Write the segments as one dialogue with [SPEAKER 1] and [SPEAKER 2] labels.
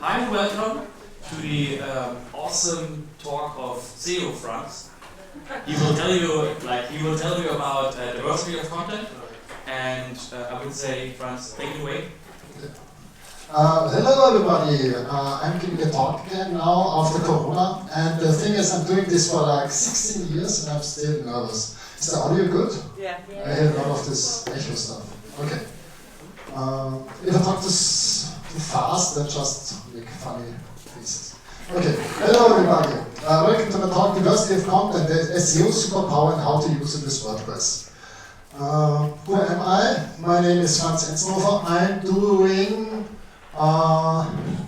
[SPEAKER 1] Hi and welcome to the awesome talk of SEO Franz. He will tell you about diversity of content, and I would say, Franz, take it away.
[SPEAKER 2] Hello everybody, I'm giving a talk again now after Corona, and the thing is I'm doing this for like 16 years and I'm still nervous. Is the audio good?
[SPEAKER 3] Yeah.
[SPEAKER 2] I hear a lot of this echo stuff. Okay. If I talk too fast, then just make funny faces. Okay, hello everybody. Welcome to the talk Diversity of Content, the SEO superpower and how to use it with WordPress. Who am I? My name is Franz Enzenhofer. I'm doing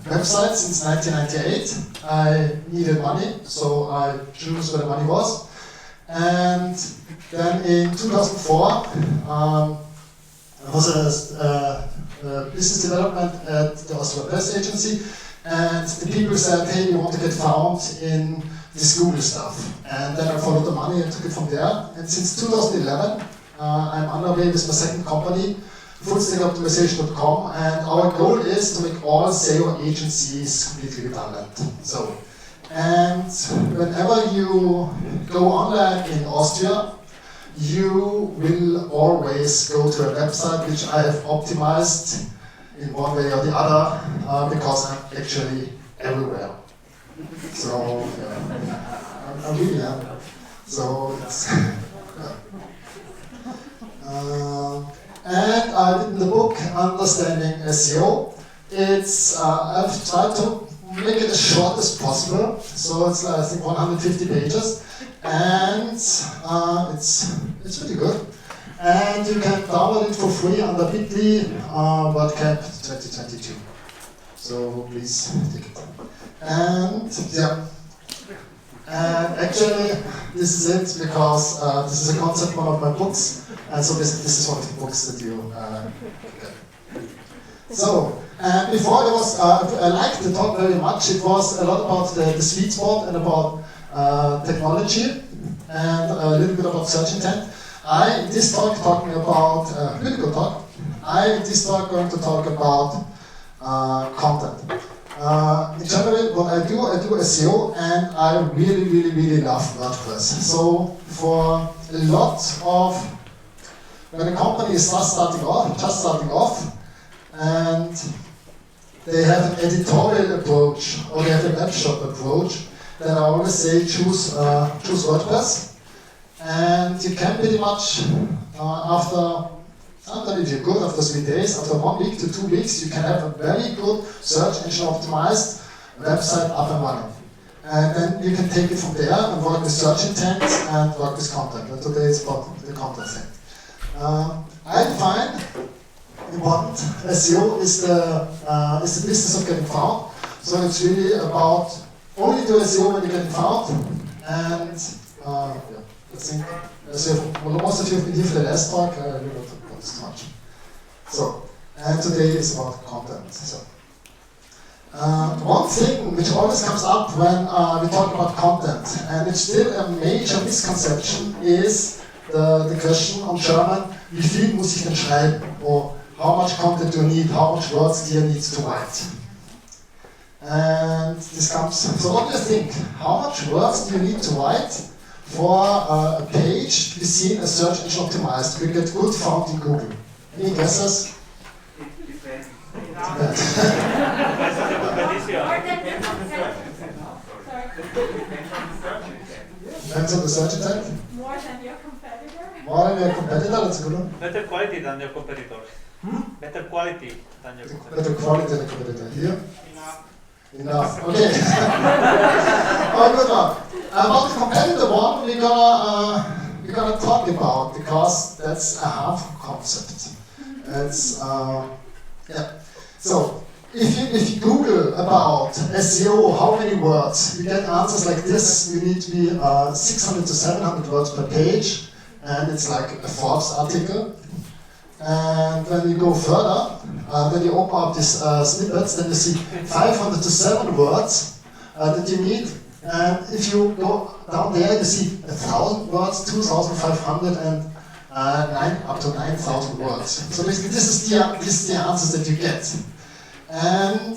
[SPEAKER 2] websites since 1998. I needed money, so I chose where the money was. And then in 2004, I was a business development at the Austrian Press Agency, and the people said, hey, we want to get found in this Google stuff. And then I followed the money and took it from there. And since 2011, I'm underway with my second company, fullstackoptimization.com, and our goal is to make all SEO agencies completely redundant. So, and whenever you go online in Austria, you will always go to a website which I have optimized in one way or the other, because I'm actually everywhere. So, yeah, I really am. So, it's and I did in the book Understanding SEO. It's I've tried to make it as short as possible, so it's I think 150 pages, and it's pretty good. And you can download it for free under bit.ly WordCamp 2022. So please take it. And yeah. And actually, this is it because this is a concept one of my books, and so this is one of the books that you get. So, before I liked the talk very much. It was a lot about the sweet spot and about technology, and a little bit about search intent. In this talk talking about critical talk. In this talk going to talk about content. In general, what I do SEO, and I really love WordPress. So for a lot of, when a company is just starting off, and they have an editorial approach, or they have a web shop approach, then I always say choose WordPress, and you can pretty much if you're good after 3 days, after 1 week to 2 weeks, you can have a very good search engine optimized website up and running. And then you can take it from there and work with search intent and work with content. And today it's about the content thing. I find important SEO is the business of getting found. So it's really about only do SEO when you're getting found. And I think most of you have been here for the last talk. I will not talk about this too much. So, and today is about content. So, one thing which always comes up when we talk about content, and it's still a major misconception, is the question on German, wie viel muss ich denn schreiben? Or how much content do you need? How much words do you need to write? And this comes, so what do you think? How much words do you need to write for a page to be seen as search engine optimized, will get good found in Google? Any guesses?
[SPEAKER 3] Depends.
[SPEAKER 2] Depends on the search intent?
[SPEAKER 3] More than your competitor?
[SPEAKER 2] More than your competitor, that's a good one.
[SPEAKER 4] Better quality than your competitor. Better quality than your competitor.
[SPEAKER 2] Better quality than the competitor. Here? Enough. Okay. Oh, good one. About the competitor one, we're gonna talk about, because that's a harmful concept. It's yeah. So if you Google about SEO, how many words, you get answers like this. You need to be 600 to 700 words per page, and it's like a Forbes article. And when you go further, when you open up these snippets, then you see 500 to 7 words that you need. And if you go down there, you see 1,000 words, 2,500, and up to 9,000 words. So basically, this is the answers that you get. And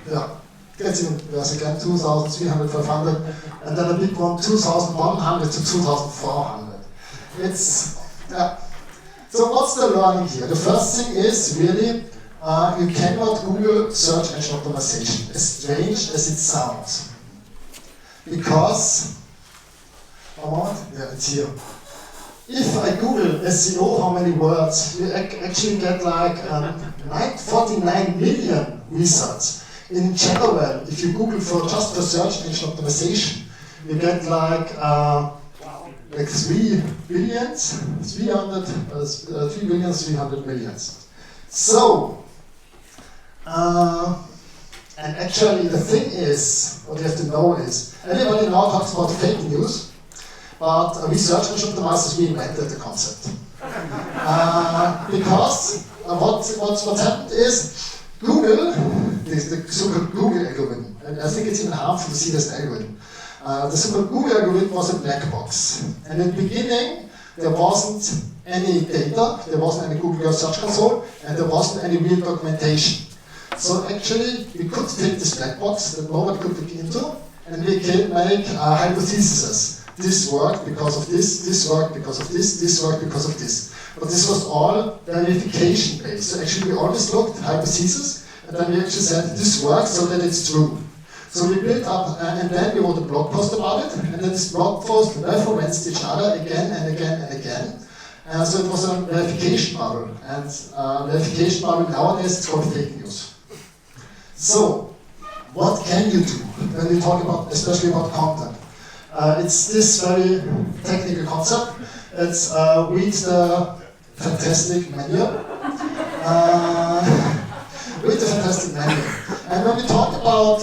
[SPEAKER 2] Yeah. Gets even worse again, 2,300, 500, and then a big one, 2,100 to 2,400. It's, so what's the learning here? The first thing is really, you cannot Google search engine optimization, as strange as it sounds. Because, it's here. If I Google SEO, how many words, you actually get like 49 million results. In general, if you Google just for search engine optimization, you get like 3 billion, 300 millions. So, and actually the thing is, what you have to know is, everybody now talks about fake news, but we search engine optimizers, we invented the concept. Because what's happened is, Google, the so-called Google algorithm, and I think it's even harmful to see this algorithm. The so-called Google algorithm was a black box. And in the beginning, there wasn't any data, there wasn't any Google Search Console, and there wasn't any real documentation. So actually, we could take this black box that nobody could look into, and we can make hypotheses. This worked because of this worked because of this worked because of this. But this was all verification based. So actually we always looked at hypotheses, and then we actually said this works so that it's true. So we built up, and then we wrote a blog post about it, and then this blog post referenced each other again and again and again. So it was a verification bubble, and verification bubble nowadays is called fake news. So, what can you do when we talk about, especially about content? It's this very technical concept. It's read the fantastic menu. Read the fantastic menu. And when we talk about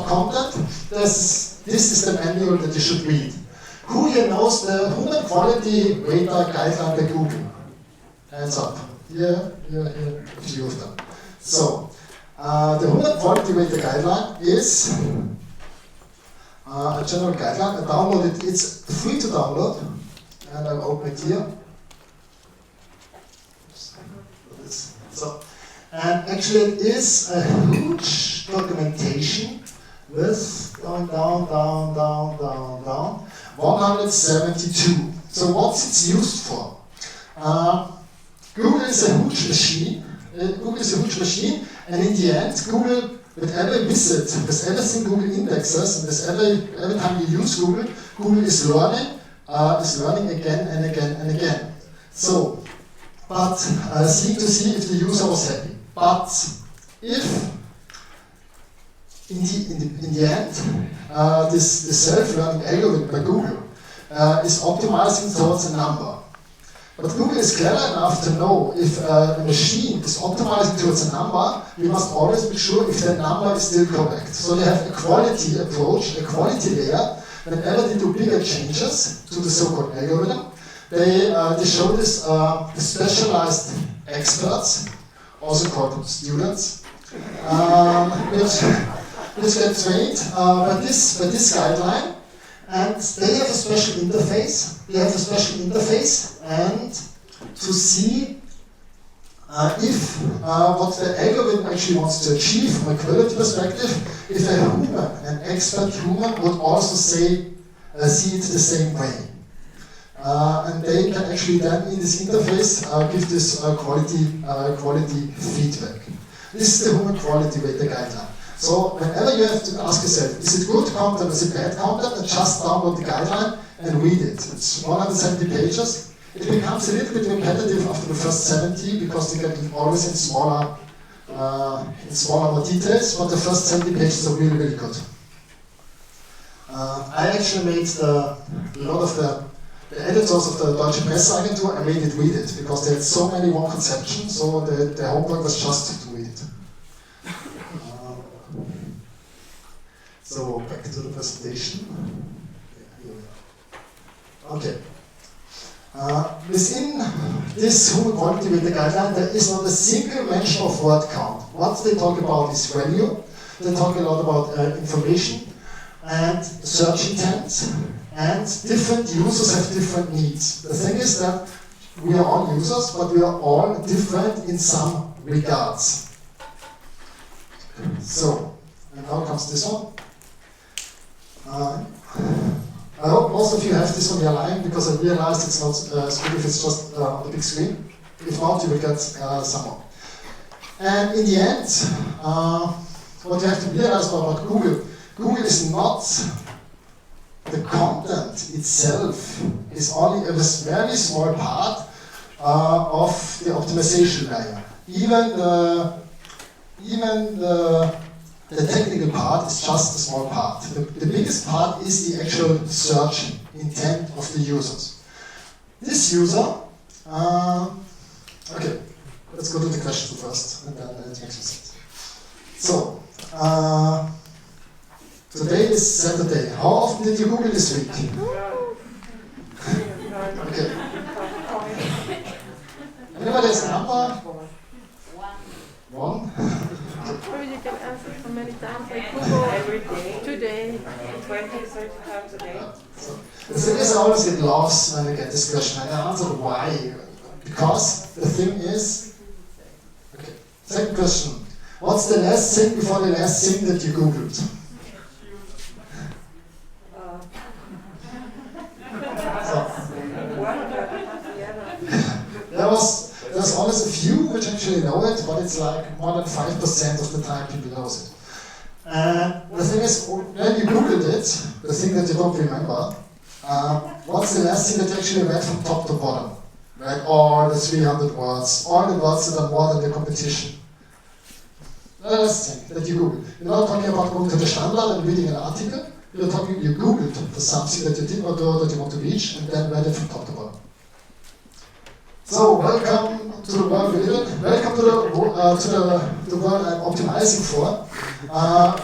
[SPEAKER 2] content, this is the manual that you should read. Who here knows the human quality radar guideline by Google? Hands up. Yeah, a few of them. So, the human quality radar guideline is a general guideline. I downloaded it. It's free to download, and I'll open it here. So, and actually, it is a huge documentation with going down, 172. So, what's it used for? Google is a huge machine. And in the end, Google, with every visit, with everything Google indexes, and with every time you use Google, Google is learning again and again and again. So, but seeing to see if the user was happy. But if in the end, this self-learning algorithm by Google is optimizing towards a number. But Google is clever enough to know if a machine is optimizing towards a number, we must always make sure if that number is still correct. So they have a quality approach, a quality layer. Whenever they do bigger changes to the so-called algorithm, they show this the specialized experts, also called students, which get trained by this guideline. And they have a special interface. And to see if what the algorithm actually wants to achieve from a quality perspective, if a human, an expert human, would also see it the same way. And they can actually then in this interface give this quality feedback. This is the human quality rating guideline. So whenever you have to ask yourself, is it good content, is it bad content, and just download the guideline and read it. It's 170 pages. It becomes a little bit repetitive after the first 70 because they get always in smaller more details, but the first 70 pages are really, really good. I actually made a lot of the editors of the Deutsche Presseagentur, I made it read it because they had so many wrong conceptions, so the homework was just to read it. So back to the presentation. Okay. Within this human quality rating guideline, there is not a single mention of word count. What they talk about is value. They talk a lot about information and search intent. And different users have different needs. The thing is that we are all users, but we are all different in some regards. So. now comes this one. I hope most of you have this on your line because I realized it's not as good if it's just on the big screen. If not, you will get some more. And in the end, what you have to realize about Google, Google is not the content itself, is only a very small part of the optimization layer. Even the technical part is just a small part. The biggest part is the actual search intent of the users. This user, okay, let's go to the question first, and then it makes sense. So, today is Saturday. How often did you Google this week? Okay. Anybody has a number? One.
[SPEAKER 5] Or you can answer how many times I Google
[SPEAKER 3] Every day.
[SPEAKER 5] today.
[SPEAKER 3] 20, 30 times a day.
[SPEAKER 2] So, the thing is, I always get lost when I get this question, and I answer why. Because the thing is, okay. Second question. What's the last thing before the last thing that you Googled? There's always a few which actually know it, but it's like more than 5% of the time people knows it. And the thing is, when you Googled it, the thing that you don't remember, what's the last thing that you actually read from top to bottom? Like all the 300 words, all the words that are more than the competition. The last thing that you Googled. You're not talking about going to the Standard and reading an article, you Googled for something that you did not know that you want to reach, and then read it from top to bottom. So, welcome to the world we live in. Welcome to the world I'm optimizing for.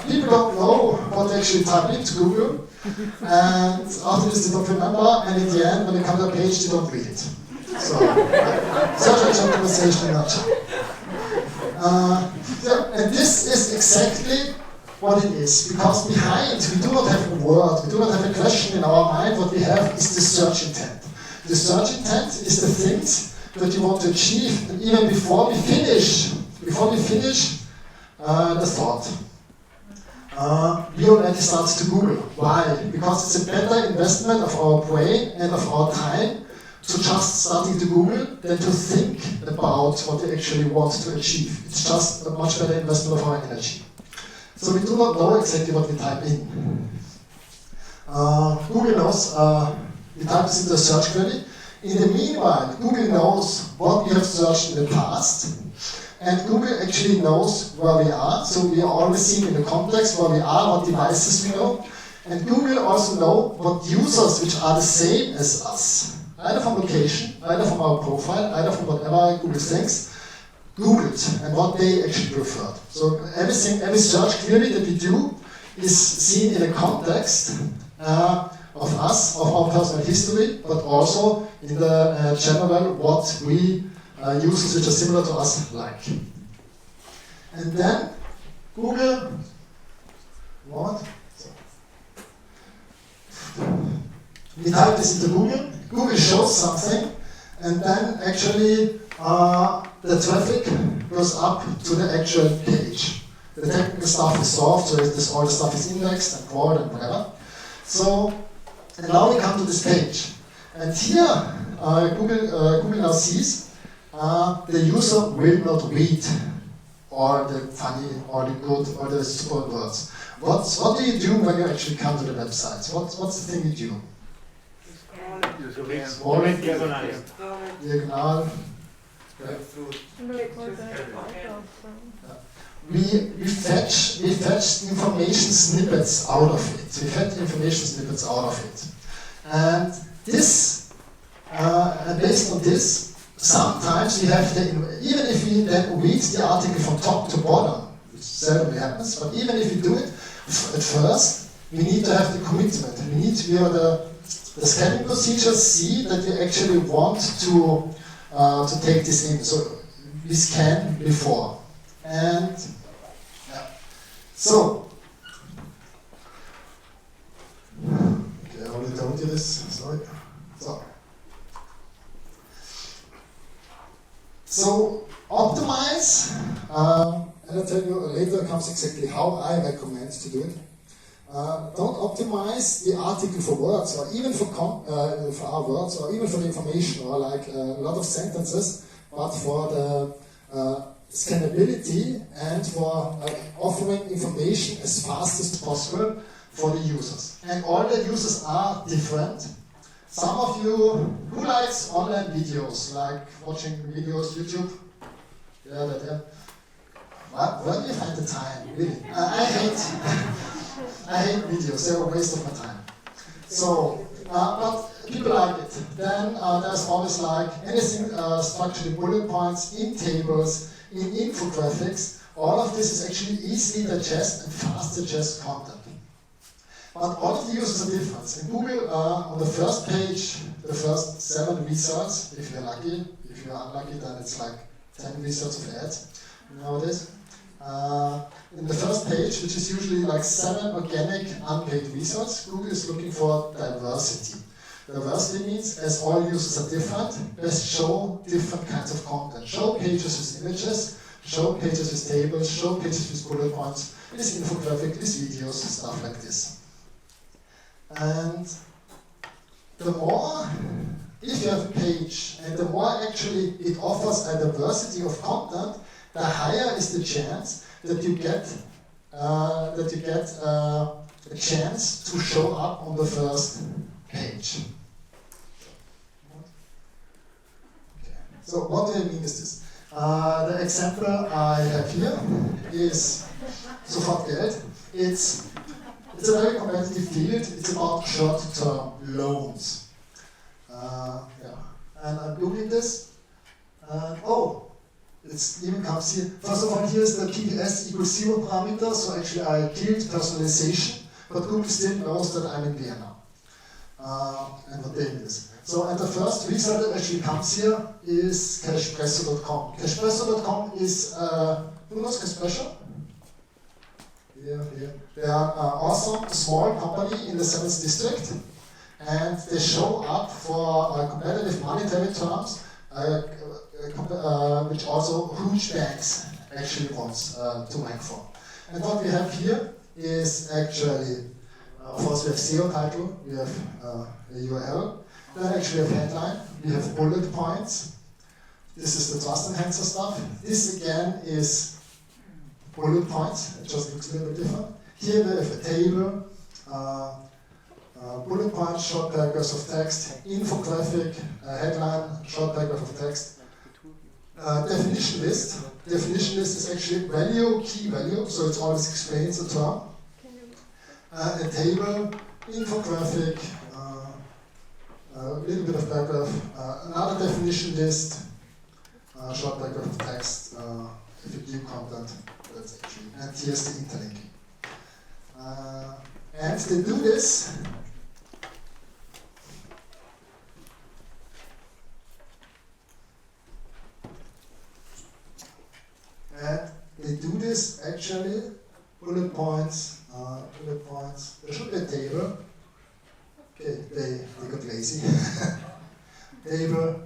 [SPEAKER 2] People don't know what they actually type into Google, and after this they don't remember, and in the end, when they come to a page, they don't read it. So, search engine optimization in a nutshell. And this is exactly what it is, because behind we do not have a word, we do not have a question in our mind. What we have is the search intent. The search intent is the things that you want to achieve, and even before we finish the thought, we already start to Google. Why? Because it's a better investment of our brain and of our time to just starting to Google than to think about what we actually want to achieve. It's just a much better investment of our energy. So we do not know exactly what we type in. Google knows, we type this into a search query. In the meanwhile, Google knows what we have searched in the past, and Google actually knows where we are, so we are always seeing in the context where we are, what devices we know, and Google also knows what users which are the same as us, either from location, either from our profile, either from whatever Google thinks, Googled, and what they actually preferred. So every search query that we do is seen in a context of us, of our personal history, but also in the general what we users which are similar to us like. And then Google, we type this into Google, Google shows something, and then actually the traffic goes up to the actual page. The technical stuff is solved, so all the stuff is indexed and crawled and whatever. So, and now we come to this page. And here, Google now sees the user will not read all the funny, all the good, all the super words. What do you do when you actually come to the website? What's the thing you do? Scrolling, diagonal. We fetch information snippets out of it. We fetch information snippets out of it. And this, based on this, sometimes we have even if we then read the article from top to bottom, which seldom happens, but even if we do it at first, we need to have the commitment. We have the scanning procedures see that we actually want to take this in. So we scan before. And yeah. So okay, I already told you this, sorry. So optimize, and and I'll tell you later comes exactly how I recommend to do it. Don't optimize the article for words, or even for our words, or even for the information, or like a lot of sentences, but for the scannability and for offering information as fast as possible for the users. And all the users are different. Some of you, who likes online videos, like watching videos, YouTube? Yeah, that. Where do you find the time? Really? I hate videos, they're a waste of my time. So, but people like it. Then there's always like anything structured in bullet points, in tables, in infographics. All of this is actually easily digest and fast digest content. But all of the users are different. In Google, on the first page, the first 7 results, if you're lucky. If you're unlucky, then it's like 10 results of ads nowadays. In the first page, which is usually like 7 organic unpaid results, Google is looking for diversity. Diversity means, as all users are different, best show different kinds of content. Show pages with images, show pages with tables, show pages with bullet points, this infographic, these videos, stuff like this. And the more, if you have a page, and the more actually it offers a diversity of content, the higher is the chance that you get a chance to show up on the first page. Okay. So what do I mean is this? The example I have here is sofort Geld. It's a very competitive field. It's about short-term loans. Yeah. And I'm doing this. It even comes here. First of all, here's the PPS equals 0 parameter, so actually I killed personalization, but Google still knows that I'm in Vienna. And what name this. So, and the first result that actually comes here is cashpresso.com. Cashpresso.com is, who knows Cashpresso? Yeah. They are awesome, small company in the 7th district, and they show up for competitive monetary terms, which also huge banks actually wants to rank for. And what we have here is actually, of course we have SEO title, we have a URL, then actually we have headline, we have bullet points. This is the trust enhancer stuff. This again is bullet points, it just looks a little bit different. Here we have a table, bullet points, short paragraphs of text, infographic, headline, short paragraph of text. Definition list. Definition list is actually value, key value, so it always explains the term. A table, infographic, a little bit of paragraph, another definition list, short paragraph of text, FAQ content, that's actually, and here's the interlinking. And they do this. And they do this actually, bullet points, there should be a table. Okay, they got lazy. Table,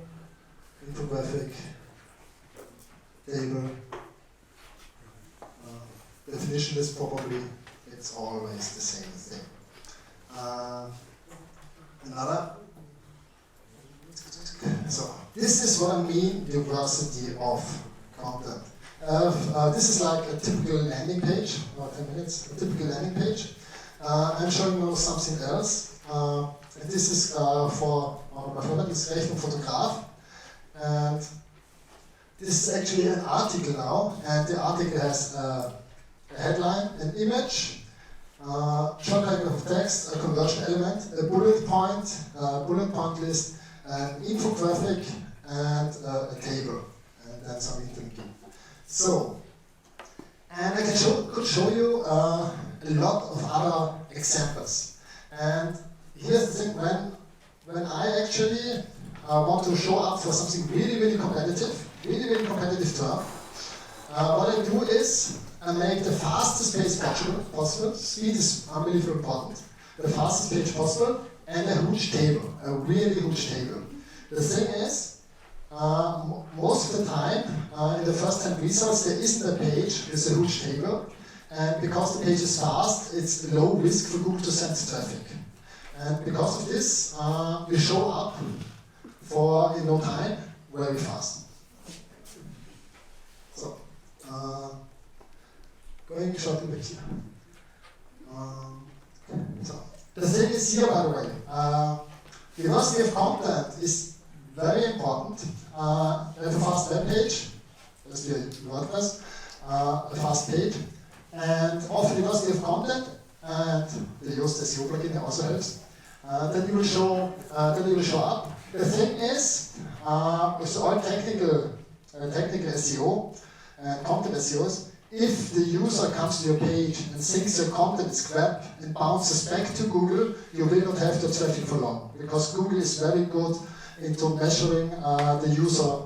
[SPEAKER 2] infographic, table, definition list probably, it's always the same thing. Another. So, this is what I mean, diversity of content. This is like a typical landing page, about 10 minutes, a typical landing page. I'm showing you something else. And this is for my friend, this is Rechnung Fotograf. And this is actually an article now, and the article has a headline, an image, short paragraph of text, a conversion element, a bullet point list, an infographic, and a table, and then some interlinking. So, and I could show you a lot of other examples. And here's the thing, when I actually want to show up for something really competitive term, what I do is I make the fastest page possible. Speed is unbelievably important. The fastest page possible, and a huge table, a really huge table. The thing is, most of the time, in the first 10 results, there isn't a page with a huge table. And because the page is fast, it's low risk for Google to send traffic. And because of this, we show up for in no time, very fast. So, going short in the here. So, the thing is here, by the way, diversity of content is very important. We have a fast web page, that's the WordPress, a fast page, and offer diversity of content, and the used SEO plugin also helps. Then you will show up. The thing is, with all technical SEO and content SEOs, if the user comes to your page and thinks your content is crap and bounces back to Google, you will not have the traffic for long, because Google is very good into measuring the user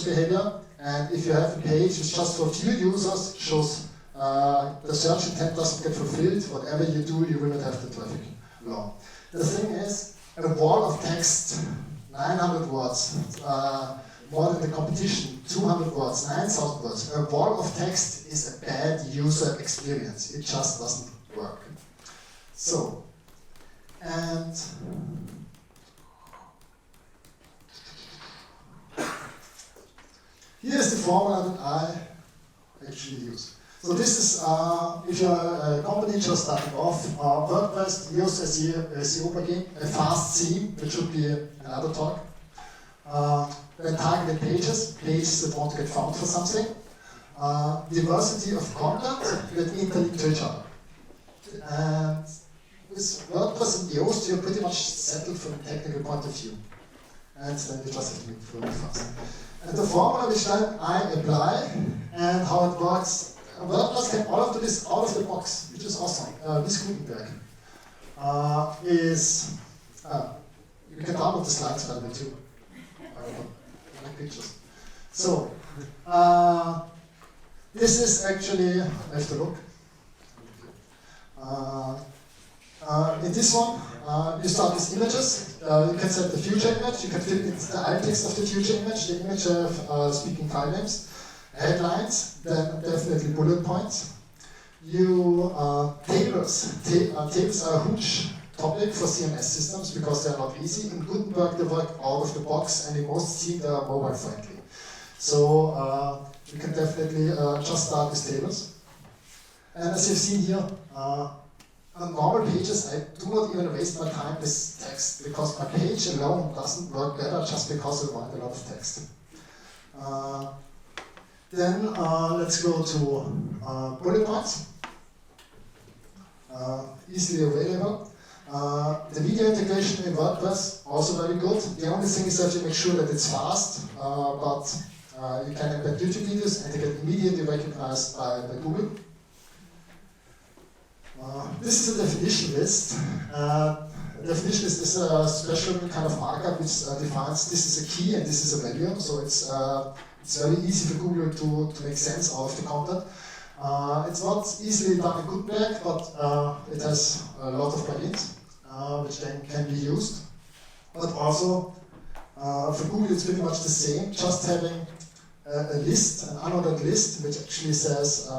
[SPEAKER 2] behavior. And if you have a page which just for a few users shows the search intent doesn't get fulfilled, whatever you do, you will not have the traffic long. The thing is, a wall of text, 900 words, more than the competition, 200 words, 9,000 words. A wall of text is a bad user experience. It just doesn't work. So, and here's the formula that I actually use. So this is, if you're a company just starting off, WordPress, use SEO plugin, a fast theme, which should be another talk. Then targeted pages that want to get found for something. Diversity of content that interlink to each other. And with WordPress and Yoast, you're pretty much settled from a technical point of view. And then you just have to move really fast. And the formula which then I apply and how it works, WordPress can all of this out of the box, which is awesome. This Gutenberg is, you can download the slides by the way too. I like pictures. So, this is actually, I have to look. In this one, you start with images. You can set the future image, you can fit in the alt text of the future image. The image have speaking file names, headlines, then definitely bullet points. Tables. Tables are a huge topic for CMS systems because they are not easy. In Gutenberg, they work out of the box, and in most teams, they are mobile friendly. So you can definitely just start with tables. And as you've seen here, on normal pages, I do not even waste my time with text because my page alone doesn't work better just because I want a lot of text. Then let's go to bullet points. Easily available. The video integration in WordPress, also very good. The only thing is that you make sure that it's fast, but you can embed YouTube videos and they get immediately recognized by Google. This is a definition list. Definition list is a special kind of markup which defines this is a key and this is a value. So it's very easy for Google to make sense out of the content. It's not easily done in Gutenberg, but it has a lot of plugins which then can be used. But also for Google it's pretty much the same, just having a list, an unordered list, which actually says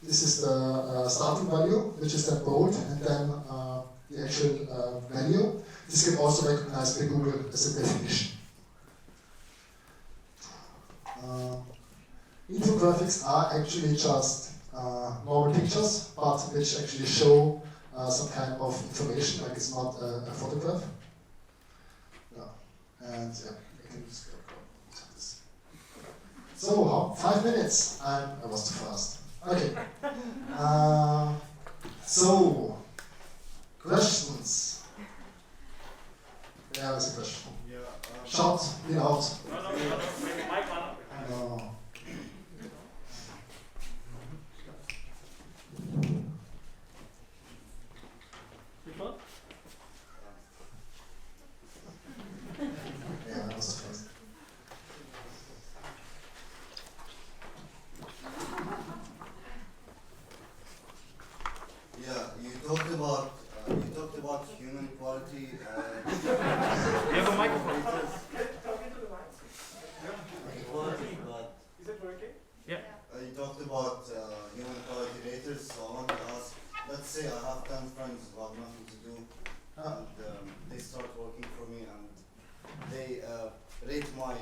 [SPEAKER 2] this is the starting value, which is then bold, and then the actual value. This can also be recognized by Google as a definition. Infographics are actually just normal pictures, but which actually show some kind of information, like it's not a photograph. Yeah. And yeah, I can just go this. So, 5 minutes. I was too fast. Okay. So, questions? There is a question.
[SPEAKER 6] Yeah.
[SPEAKER 2] Shout it out.
[SPEAKER 4] No, maybe mic on.
[SPEAKER 2] No.
[SPEAKER 4] Before?
[SPEAKER 2] Yeah, that was the first.
[SPEAKER 6] Yeah, you talked about human quality and
[SPEAKER 4] You have a microphone.
[SPEAKER 6] rate my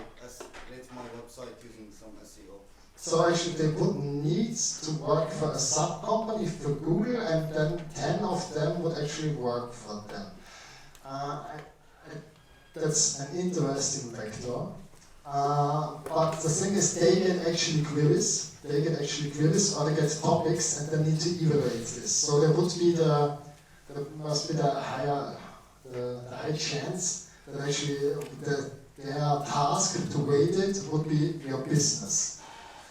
[SPEAKER 6] website using some SEO.
[SPEAKER 2] So actually they would need to work for a sub-company for Google, and then 10 of them would actually work for them. That's an interesting vector. But the thing is, they get actually queries. Or they get topics, and they need to evaluate this. So there would be the high chance that actually their task to weight it would be your business.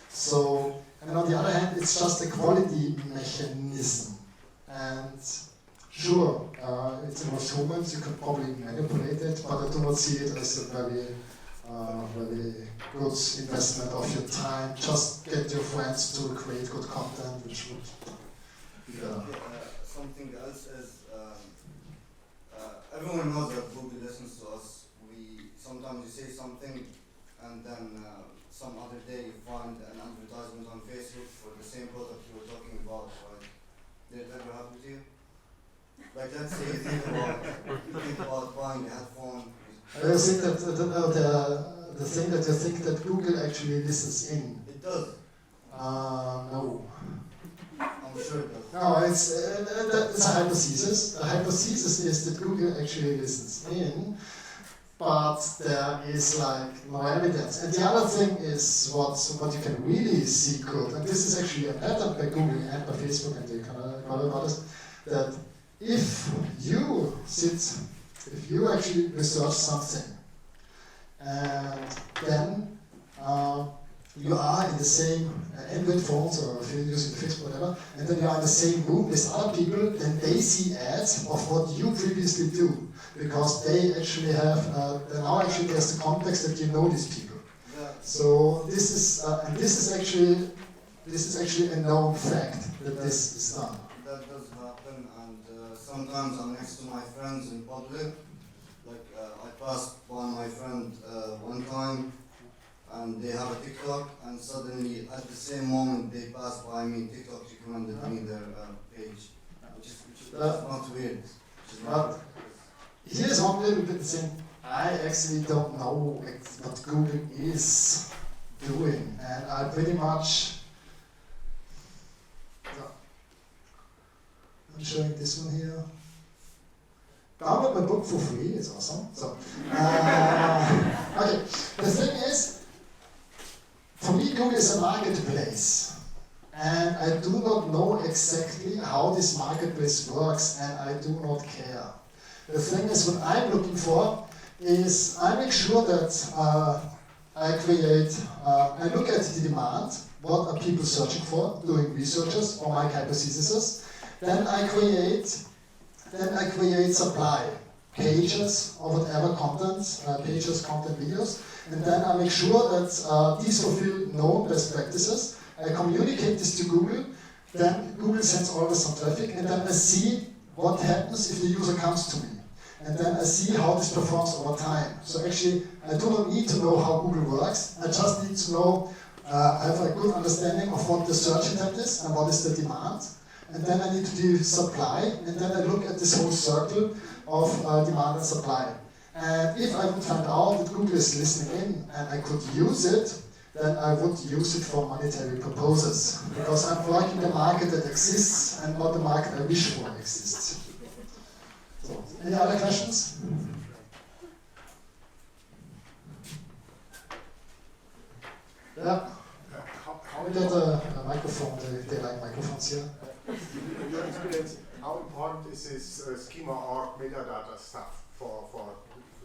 [SPEAKER 2] So, and on the other hand, it's just a quality mechanism. And sure, it involves humans, you can probably manipulate it, but I do not see it as a very good investment of your time. Just get your friends to create good content, which would be better.
[SPEAKER 6] Something else is, everyone knows that Google listens to us. Sometimes you say something, and then some other day you find an advertisement on Facebook for the same product you were talking about, right? Did it ever happen to you? Like, let's say you think about buying a headphone.
[SPEAKER 2] I think that the thing that you think that Google actually listens in.
[SPEAKER 6] It does.
[SPEAKER 2] No.
[SPEAKER 6] I'm sure it does.
[SPEAKER 2] No, it's a hypothesis. The hypothesis is that Google actually listens in, but there is like no evidence. And the other thing is what you can really see good, and this is actually a pattern by Google and by Facebook and the others, that if you actually research something, and then you are in the same Android phones, or if you're using Facebook or whatever, and then you are in the same room with other people, then they see ads of what you previously do, because they actually have, now actually there's the context that you know these people.
[SPEAKER 6] Yeah.
[SPEAKER 2] So this is actually a known fact that this is done.
[SPEAKER 6] That does happen, and sometimes I'm next to my friends in public. Like I passed by my friend one time, and they have a TikTok, and suddenly at the same moment they passed by me, TikTok recommended me their page, which is not weird.
[SPEAKER 2] But here's one little bit the thing. I actually don't know what Google is doing, and I pretty much. I'm showing this one here. Download my book for free, it's awesome. So, okay, the thing is, for me, Google is a marketplace, and I do not know exactly how this marketplace works, and I do not care. The thing is, what I'm looking for is I make sure that I look at the demand, what are people searching for, doing researches or my hypotheses. Then I create supply, pages or whatever content, pages, content, videos, and then I make sure that these fulfill known best practices. I communicate this to Google, then Google sends always some traffic, and then I see what happens if the user comes to me. And then I see how this performs over time. So actually, I do not need to know how Google works, I just need to know, I have a good understanding of what the search intent is and what is the demand. And then I need to do supply, and then I look at this whole circle of demand and supply. And if I would find out that Google is listening in and I could use it, then I would use it for monetary purposes. Because I'm working the market that exists and not the market I wish for exists. So, any other questions? Yeah. How we get a microphone? They like microphones here.
[SPEAKER 7] In your experience, how important is this schema or metadata stuff for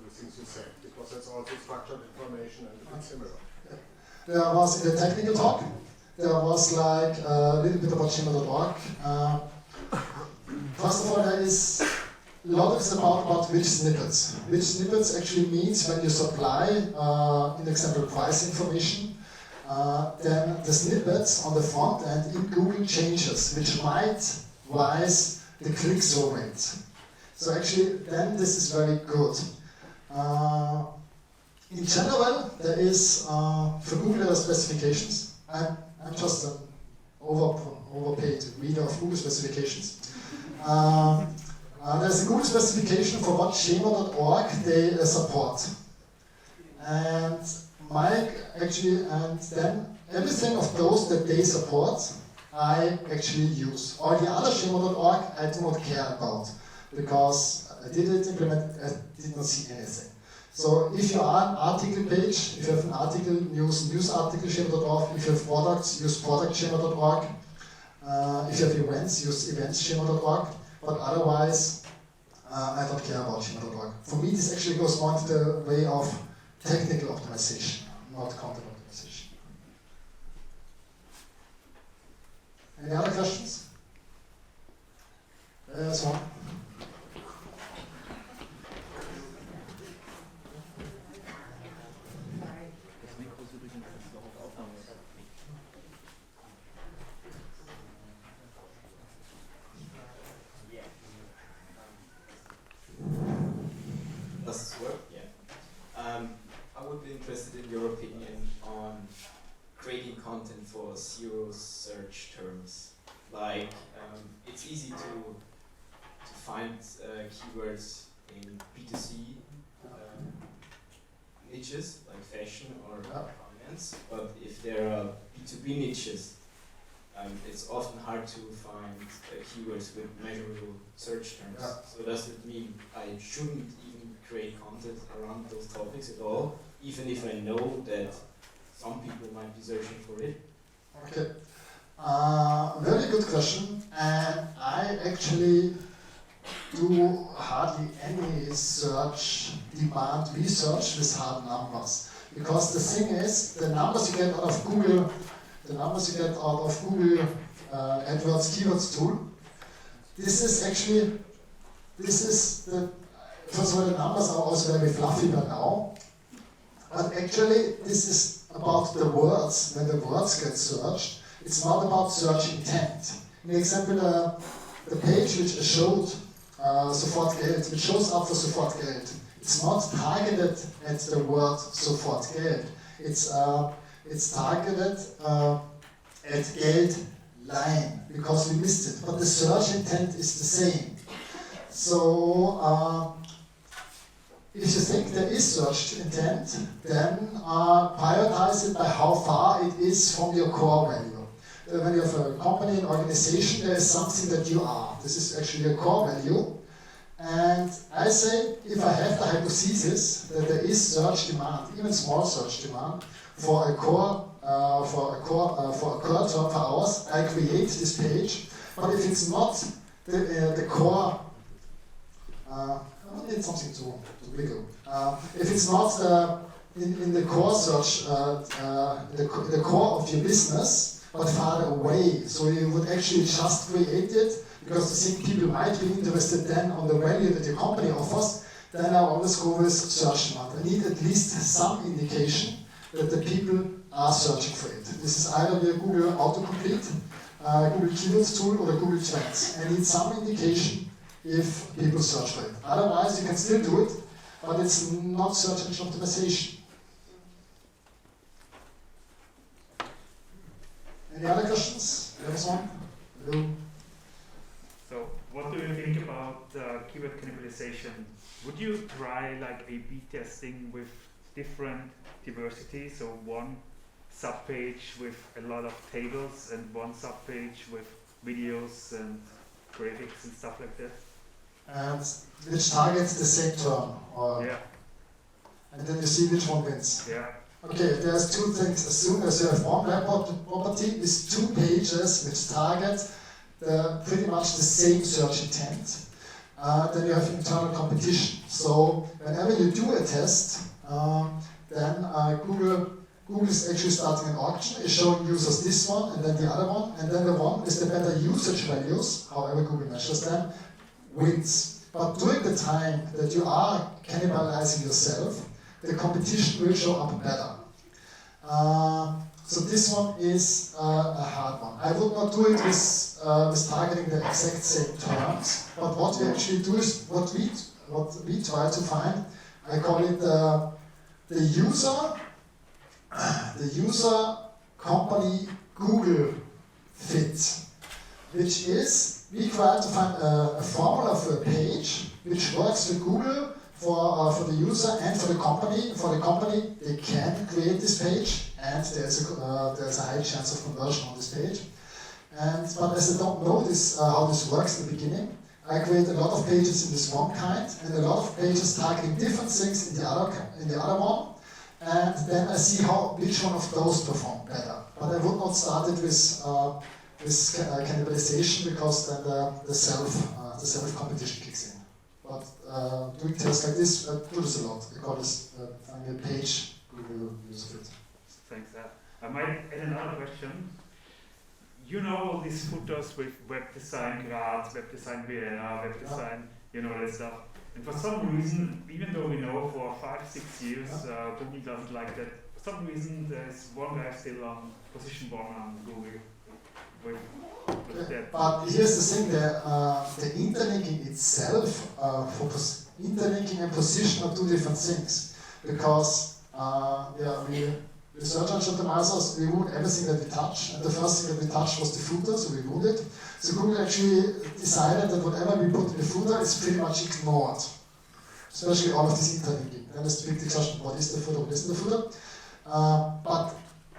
[SPEAKER 7] the things you say? Because that's also structured information and a bit similar.
[SPEAKER 2] There was in the technical talk, there was like a little bit about schema.org. First of all, there is a lot is about which snippets. Which snippets actually means when you supply, in example, price information, then the snippets on the front end in Google changes, which might rise the click-through rate. So actually, then this is very good. In general, there is, for Google there are specifications. I'm just an overpaid reader of Google specifications. There's a Google specification for what schema.org they support. and Mike actually, and then everything of those that they support, I actually use. All the other schema.org I do not care about, because I did it implement, I did not see anything. So if you are an article page, if you have an article, use news article schema.org, if you have products, use product schema.org, if you have events, use events schema.org, but otherwise I don't care about schema.org. For me this actually goes more into the way of technical optimization, not content optimization. Any other questions? There's one.
[SPEAKER 8] Does this work? Yeah. I would be interested in your opinion on creating content for zero search terms. Like, it's easy to find keywords in B2C niches, like fashion or finance, but if there are B2B niches, it's often hard to find keywords with measurable search terms.
[SPEAKER 2] Yeah.
[SPEAKER 8] So does it mean I shouldn't even create content around those topics at all, even if I know that some people might be searching for it?
[SPEAKER 2] Okay. Very good question, and I actually do hardly any search demand research with hard numbers, because the thing is, the numbers you get out of Google, AdWords keywords tool, first of all, the numbers are also very fluffy by now, but actually this is about the words. When the words get searched, it's not about search intent. In the example, the page which showed Sofort Geld, which shows up for Sofort Geld, it's not targeted at the word Sofort Geld. It's targeted at Geld line, because we missed it. But the search intent is the same. So if you think there is search intent, then prioritize it by how far it is from your core value. When you have a company, an organization, there is something that you are. This is actually a core value. And I say, if I have the hypothesis that there is search demand, even small search demand, for a core term for ours, I create this page. But if it's not the core, I need something to wiggle. If it's not in the core search, the core of your business, but farther away, so you would actually just create it because you think people might be interested then on the value that your company offers, then I always go with search demand. I need at least some indication that the people are searching for it. This is either via Google Autocomplete, Google Keywords tool, or the Google Trends. I need some indication if people search for it. Otherwise, you can still do it, but it's not search engine optimization. Any other questions? There was one. Hello.
[SPEAKER 9] So, what do you think about keyword cannibalization? Would you try like A/B testing with different diversity? So one subpage with a lot of tables and one subpage with videos and graphics and stuff like that?
[SPEAKER 2] And which targets the same term, or
[SPEAKER 9] yeah.
[SPEAKER 2] And then you see which one wins.
[SPEAKER 9] Yeah.
[SPEAKER 2] Okay, there's two things. As soon as you have one web property with 2 pages which target pretty much the same search intent, then you have internal competition. So whenever you do a test, then Google is actually starting an auction, is showing users this one and then the other one, and then the one with the better usage values, however Google measures them, wins. But during the time that you are cannibalizing yourself, the competition will show up better. So this one is a hard one. I would not do it with targeting the exact same terms, but what we actually do is what we try to find. I call it the user company Google fit, which is we try to find a formula for a page which works for Google for the user and for the company. For the company, they can create this page, and there's a high chance of conversion on this page. But as I don't know how this works in the beginning, I create a lot of pages in this one kind, and a lot of pages targeting different things in the other one, and then I see which one of those perform better. But I would not start it with cannibalization, because then the self competition kicks in. But doing tests like this, I do this a lot. I call this finding a page Google use of it.
[SPEAKER 9] Thanks. I might add another question. You know all these footers with web design Graz, web design Vienna, web design, you know that stuff. And for some reason, even though we know for 5-6 years, Google doesn't like that. For some reason, there's one guy still on position 1 on Google with that.
[SPEAKER 2] But here's the thing: the interlinking itself, for interlinking and position are two different things. Because we search engine optimizers, we wound everything that we touch, and the first thing that we touched was the footer, so we wound it. So Google actually decided that whatever we put in the footer is pretty much ignored, especially all of this interlinking. Then there's the big discussion: what is the footer, what isn't the footer? But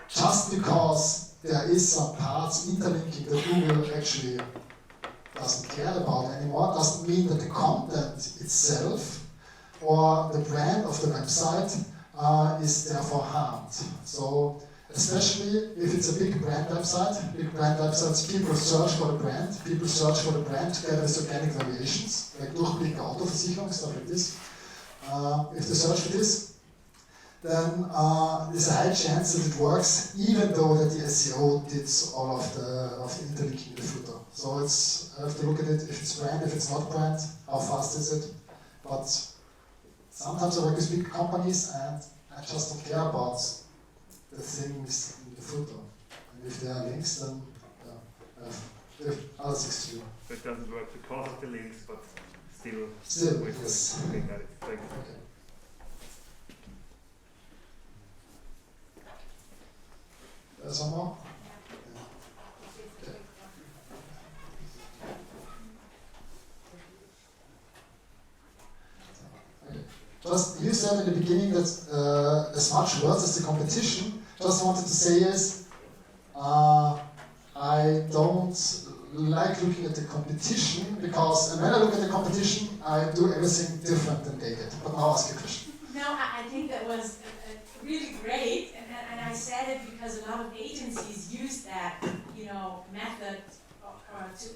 [SPEAKER 2] just because there is some parts interlinking that Google actually doesn't care about anymore, doesn't mean that the content itself or the brand of the website is therefore harmed. So especially if it's a big brand websites, people search for the brand, together with organic variations, like Durchblick Autoversicherung, stuff like this. If they search for this, then there's a high chance that it works, even though that the SEO did all of the interlinking in the footer. So I have to look at it, if it's brand, if it's not brand, how fast is it. But sometimes I work with big companies, and I just don't care about the things in the footer. And if there are links, then there are other things to do.
[SPEAKER 9] It doesn't work because of the links, but still.
[SPEAKER 2] Yes.
[SPEAKER 9] Okay, got it. Thank you.
[SPEAKER 2] Okay. Some more? Okay. Just you said in the beginning that as much worse as the competition. Just wanted to say is I don't like looking at the competition, because when I look at the competition, I do everything different than they did. But now ask your question.
[SPEAKER 10] No, I think that was really great, and I said it because a lot of agencies use that, method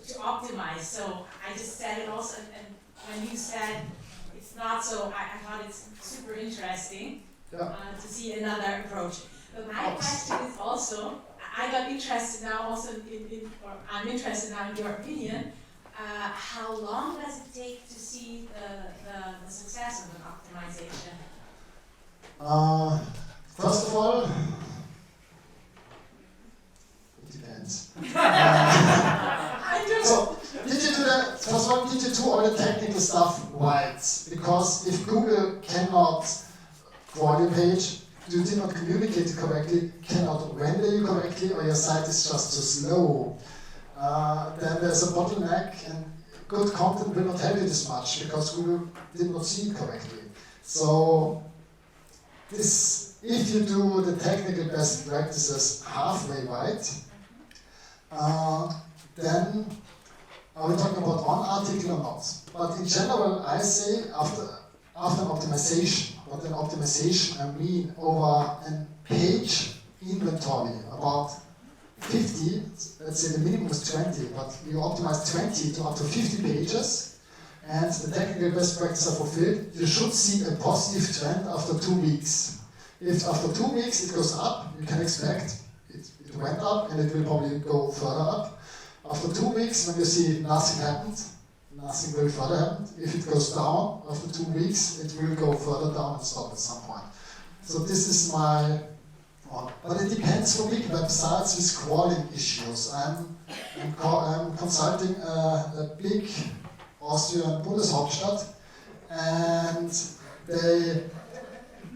[SPEAKER 10] to optimize. So I just said it also, and when you said it's not so, I thought it's super interesting to see another approach. But my question is also, I got interested now also or I'm interested now in your opinion. How long does it take to see the success of an optimization?
[SPEAKER 2] First of all, it depends. So, did you do all the technical stuff right? Because if Google cannot crawl your page, you did not communicate it correctly, cannot render you correctly, or your site is just too slow, then there's a bottleneck, and good content will not help you this much because Google did not see it correctly. So, if you do the technical best practices halfway right, then are we talking about one article or not? But in general, I say after an optimization, what an optimization I mean over a page inventory, about 50, let's say the minimum is 20, but you optimize 20 to up to 50 pages, and the technical best practices are fulfilled, you should see a positive trend after 2 weeks. If after 2 weeks it goes up, you can expect it went up, and it will probably go further up. After 2 weeks, when you see nothing happened, nothing will further happen. If it goes down after 2 weeks, it will go further down and stop at some point. So this is my one. But it depends for big websites with crawling issues. I'm consulting a big Austrian Bundeshauptstadt, and when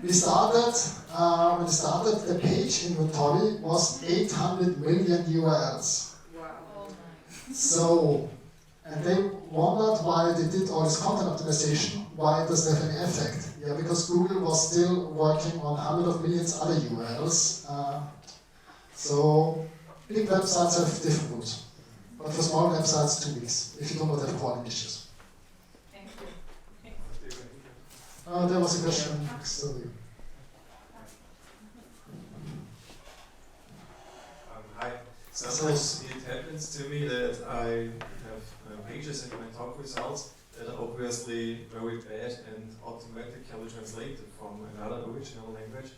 [SPEAKER 2] we started, the page inventory was 800 million URLs.
[SPEAKER 10] Wow.
[SPEAKER 2] So And they wondered why they did all this content optimization, why it doesn't have any effect. Yeah, because Google was still working on hundreds of millions other URLs. So big websites have different rules. But for small websites, 2 weeks, if you do not have quality issues.
[SPEAKER 10] Thank you.
[SPEAKER 2] There was a question next to you.
[SPEAKER 11] Hi. Sometimes it happens to me that I have pages in my talk results that are obviously very bad and automatically translated from another original language.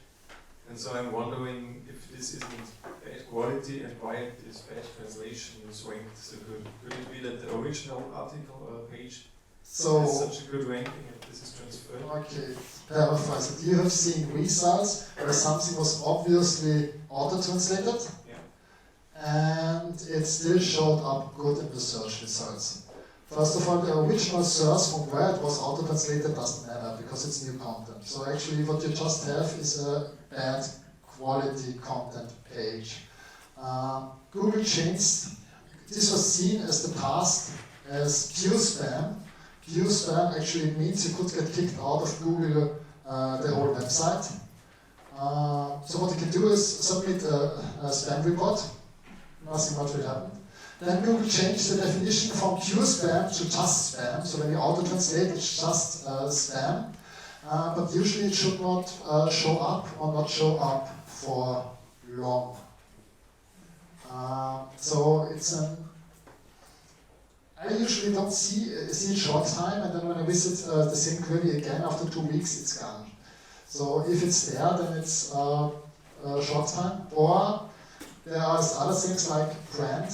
[SPEAKER 11] And so I'm wondering if this isn't bad quality and why this bad translation is ranked so good. Could it be that the original article or page has such a good ranking and this is transferred?
[SPEAKER 2] Okay, paraphrase it. You have seen results where something was obviously auto-translated, and it still showed up good in the search results. First of all, the original source from where it was auto-translated doesn't matter because it's new content. So actually what you just have is a bad quality content page. Google changed, this was seen as the past as pure spam. Pure spam actually means you could get kicked out of Google, the whole website. So what you can do is submit a spam report. Nothing much will happen. Then Google changed the definition from pure spam to just spam. So when you auto-translate, it's just spam. But usually it should not show up or not show up for long. So it's an... I usually don't see it short time, and then when I visit the same query again after 2 weeks, it's gone. So if it's there, then it's short time. Or there are other things like brand.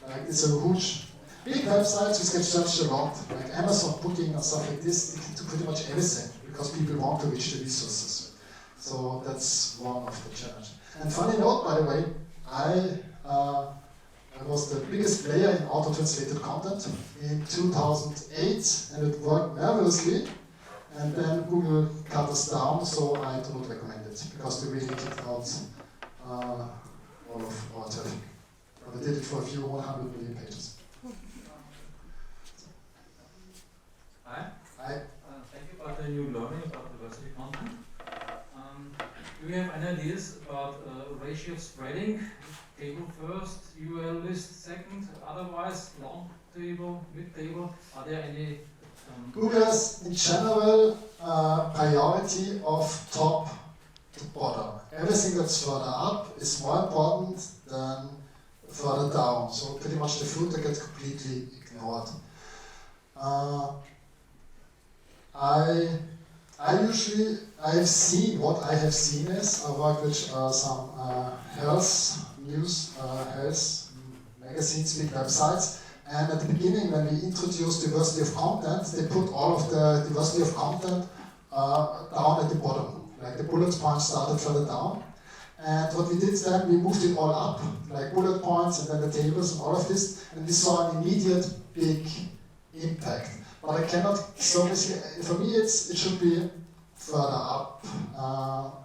[SPEAKER 2] Like it's a huge, big websites which get searched a lot, like Amazon Booking and stuff like this. They can do pretty much everything because people want to reach the resources. So that's one of the challenges. And funny note, by the way, I was the biggest player in auto-translated content in 2008, and it worked marvelously. And then Google cut us down, so I do not recommend it because they really kicked out all of our traffic. But I did it for a few 100 million pages.
[SPEAKER 1] Hi.
[SPEAKER 2] Hi.
[SPEAKER 1] Thank you about the new learning about diversity content. Do you have any ideas about ratio spreading? Table first, URL list second, otherwise long table, mid table? Are there any?
[SPEAKER 2] Google has in general priority of top to bottom. Everything that's further up is more important than further down. So pretty much the footer gets completely ignored. What I have seen is, I work with some health news, health magazines, big websites, and at the beginning when we introduced diversity of content, they put all of the diversity of content down at the bottom. Like the bullet points started further down. And what we did then, we moved it all up, like bullet points and then the tables and all of this, and we saw an immediate big impact. But I cannot, so for me it should be further up,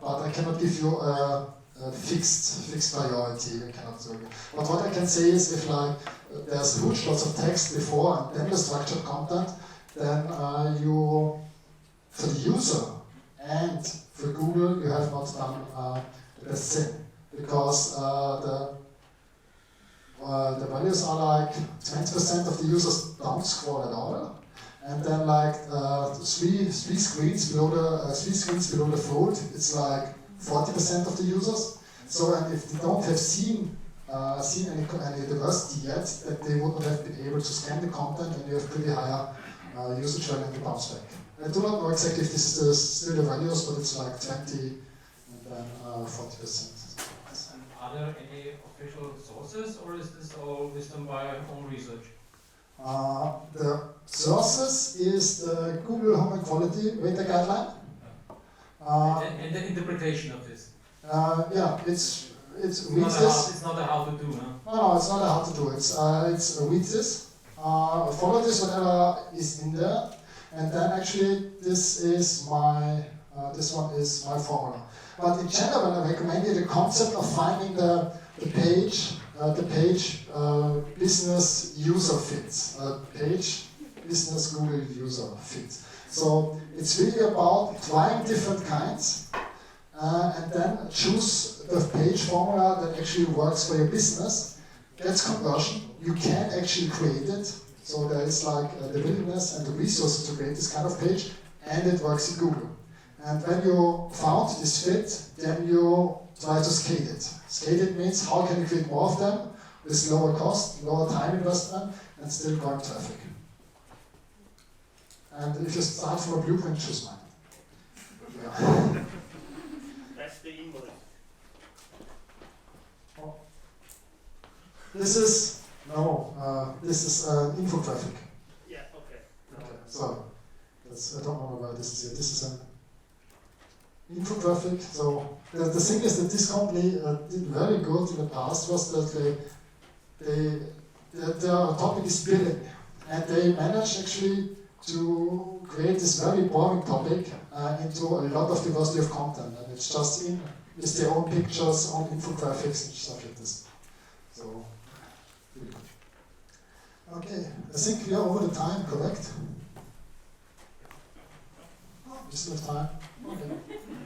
[SPEAKER 2] but I cannot give you a fixed priority. I cannot do it. But what I can say is if like there's huge lots of text before and then the structured content, then you, for the user and for Google, you have not done the best thing, because the values are like 20% of the users don't scroll at all, and then like three screens below the fold, it's like 40% of the users. So and if they don't have seen any diversity yet, that they would not have been able to scan the content, and you have pretty higher usage value and the bounce back. I do not know exactly if this is still the values, but it's like 20 and then 40%.
[SPEAKER 1] And are there any official sources, or is this all wisdom by own research?
[SPEAKER 2] The sources is the Google Home Equality Rater Guideline.
[SPEAKER 1] And the interpretation of this?
[SPEAKER 2] Yeah, it's reads
[SPEAKER 1] this. It's not a how to do, huh?
[SPEAKER 2] No, it's not a how to do. It's reads this. Follow this whatever is in there, and then actually this is my this one is my formula. But in general, I recommend you the concept of finding the page the page business user fit, page business Google user fit. So it's really about trying different kinds and then choose the page formula that actually works for your business, gets conversion. You can actually create it. So there is like the willingness and the resources to create this kind of page, and it works in Google. And when you found this fit, then you try to scale it. Scale it means how can you create more of them with lower cost, lower time investment, and still growing traffic. And if you start from a blueprint, choose mine. Yeah.
[SPEAKER 4] That's the invoice.
[SPEAKER 2] Oh. This is infographic.
[SPEAKER 4] Yeah, okay.
[SPEAKER 2] Okay, so I don't know why this is here. This is an infographic. So the thing is that this company did very good in the past was that their topic is billing, and they managed actually to create this very boring topic into a lot of diversity of content, and it's just with their own pictures, own infographics and stuff like this. So, really good. Okay, I think we are over the time, correct? Oh, we still have time. Okay.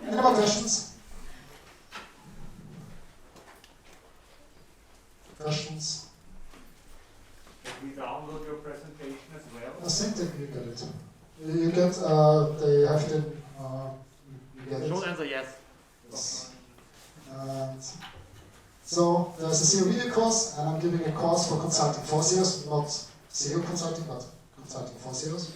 [SPEAKER 2] Any more questions? Questions?
[SPEAKER 9] Can we download your presentation as well?
[SPEAKER 2] I think that you get it. You get, they have it in, you get it.
[SPEAKER 4] Short answer, yes.
[SPEAKER 2] Yes. And so there's a SEO video course, and I'm giving a course for consulting for SEOs, not SEO consulting, but consulting for SEOs.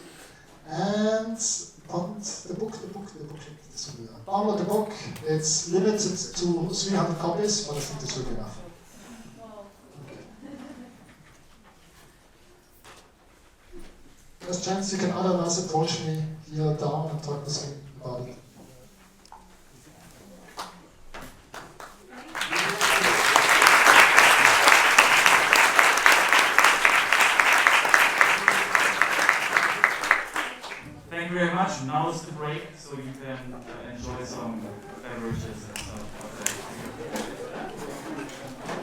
[SPEAKER 2] And the book, this will be download the book. It's limited to 300 copies, but I think this will be enough. There's a chance you can otherwise approach me here down and talk with me about it.
[SPEAKER 1] Thank you very much. Now is the break, so you can enjoy some beverages and stuff. Okay.